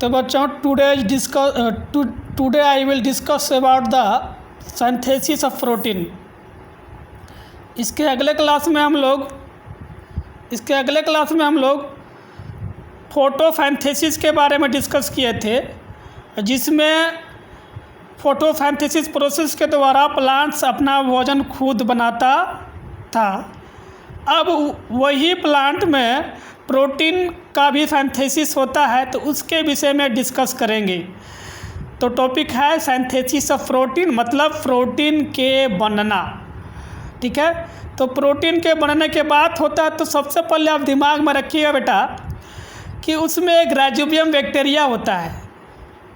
तो बच्चों today I will discuss about the synthesis of protein. इसके अगले क्लास में हम लोग फोटोसिंथेसिस के बारे में डिस्कस किए थे, जिसमें फोटोसिंथेसिस प्रोसेस के द्वारा प्लांट्स अपना भोजन खुद बनाता था। अब वही प्लांट में प्रोटीन का भी सिंथेसिस होता है, तो उसके विषय में डिस्कस करेंगे। तो टॉपिक है सिंथेसिस ऑफ प्रोटीन, मतलब प्रोटीन के बनना। ठीक है, तो प्रोटीन के बनने के बात होता है तो सबसे पहले आप दिमाग में रखिएगा बेटा कि उसमें एक राइजोबियम बैक्टीरिया होता है।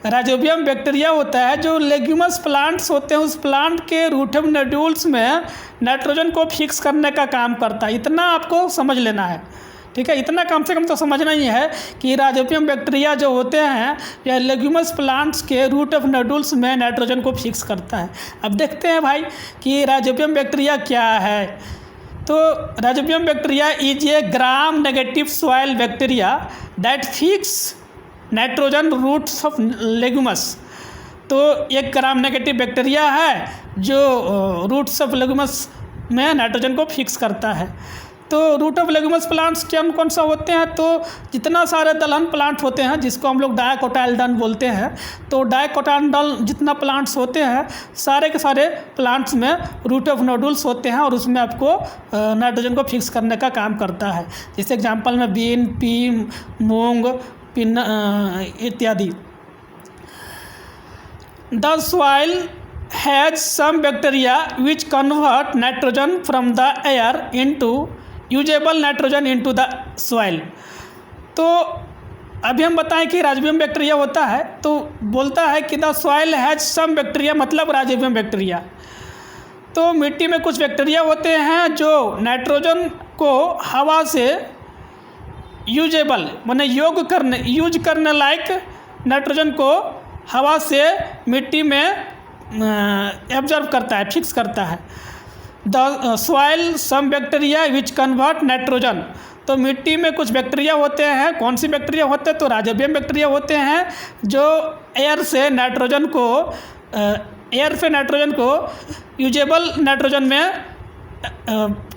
राइजोबियम बैक्टीरिया होता है जो लेग्यूमस प्लांट्स होते हैं, उस प्लांट के रूट नोड्यूल्स में नाइट्रोजन को फिक्स करने का काम करता है। इतना आपको समझ लेना है। ठीक है, इतना कम से कम तो समझना ही है कि राइजोबियम बैक्टीरिया जो होते हैं या लेग्यूमस प्लांट्स के रूट ऑफ नोड्यूल्स में नाइट्रोजन को फिक्स करता है। अब देखते हैं भाई कि राइजोबियम बैक्टीरिया क्या है। तो rhizobium bacteria is a gram negative soil bacteria that fix nitrogen roots of legumes. तो एक ग्राम नेगेटिव बैक्टीरिया है जो रूट्स ऑफ लेग्यूमस में नाइट्रोजन को फिक्स करता है। तो रूट ऑफ लेग्यूमस प्लांट्स कौन सा होते हैं, तो जितना सारे दलहन प्लांट होते हैं जिसको हम लोग डाइकोटाइलडन बोलते हैं, तो डाइकोटाइलडन जितना प्लांट्स होते हैं सारे के सारे प्लांट्स में रूट ऑफ नोडुल्स होते हैं और उसमें आपको नाइट्रोजन को फिक्स करने का काम करता है। जैसे एग्जांपल में बीन, पी, मूंग, इत्यादि। The soil has some bacteria which convert nitrogen from the air into usable nitrogen into the soil. तो अभी हम बताएं कि राइजोबियम बैक्टीरिया होता है, तो बोलता है कि the soil has some bacteria, मतलब राइजोबियम बैक्टीरिया। तो मिट्टी में कुछ बैक्टीरिया होते हैं जो नाइट्रोजन को हवा से यूजेबल माने यूज करने लायक नाइट्रोजन को हवा से मिट्टी में एब्जॉर्ब करता है, फिक्स करता है। The soil some bacteria which convert nitrogen. तो मिट्टी में कुछ बैक्टीरिया होते हैं, कौन सी बैक्टीरिया होते हैं, तो राइजोबियम बैक्टीरिया होते हैं जो एयर से नाइट्रोजन को यूजेबल नाइट्रोजन में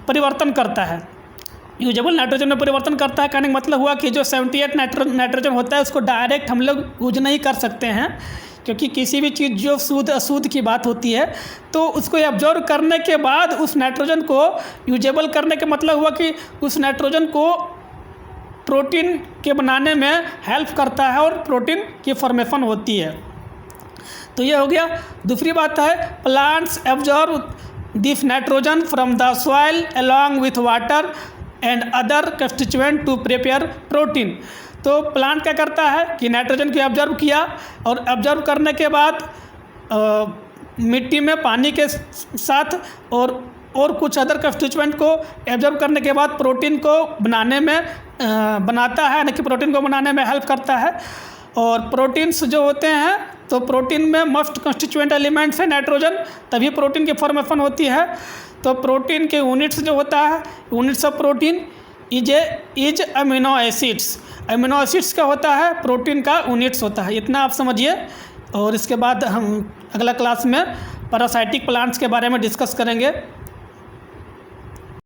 परिवर्तन करता है। यूजेबल नाइट्रोजन में परिवर्तन करता है कहने का मतलब हुआ कि जो 78 नाइट्रोजन होता है उसको डायरेक्ट हम लोग यूज नहीं कर सकते हैं, क्योंकि किसी भी चीज़ जो शुद्ध अशुद्ध की बात होती है तो उसको एब्जॉर्व करने के बाद उस नाइट्रोजन को यूजेबल करने का मतलब हुआ कि उस नाइट्रोजन को प्रोटीन के बनाने में हेल्प करता है और प्रोटीन की फॉर्मेशन होती है। तो ये हो गया। दूसरी बात है plants absorb this nitrogen from the soil along with water and other constituent to prepare protein. तो प्लांट क्या करता है कि नाइट्रोजन को ऑब्जर्व किया और ऑब्जर्व करने के बाद मिट्टी में पानी के साथ और कुछ अदर कंस्टिट्यूएंट को ऑब्जर्व करने के बाद प्रोटीन को बनाता है, यानी कि प्रोटीन को बनाने में हेल्प करता है। और प्रोटीन्स जो होते हैं तो प्रोटीन में मस्ट कंस्टिट्यूएंट एलिमेंट्स है नाइट्रोजन, तभी प्रोटीन की फॉर्मेशन होती है। तो प्रोटीन के यूनिट्स जो होता है, units of protein is amino acids. Amino acids क्या होता है, प्रोटीन का यूनिट्स होता है। इतना आप समझिए। और इसके बाद हम अगला क्लास में पैरासाइटिक प्लांट्स के बारे में डिस्कस करेंगे।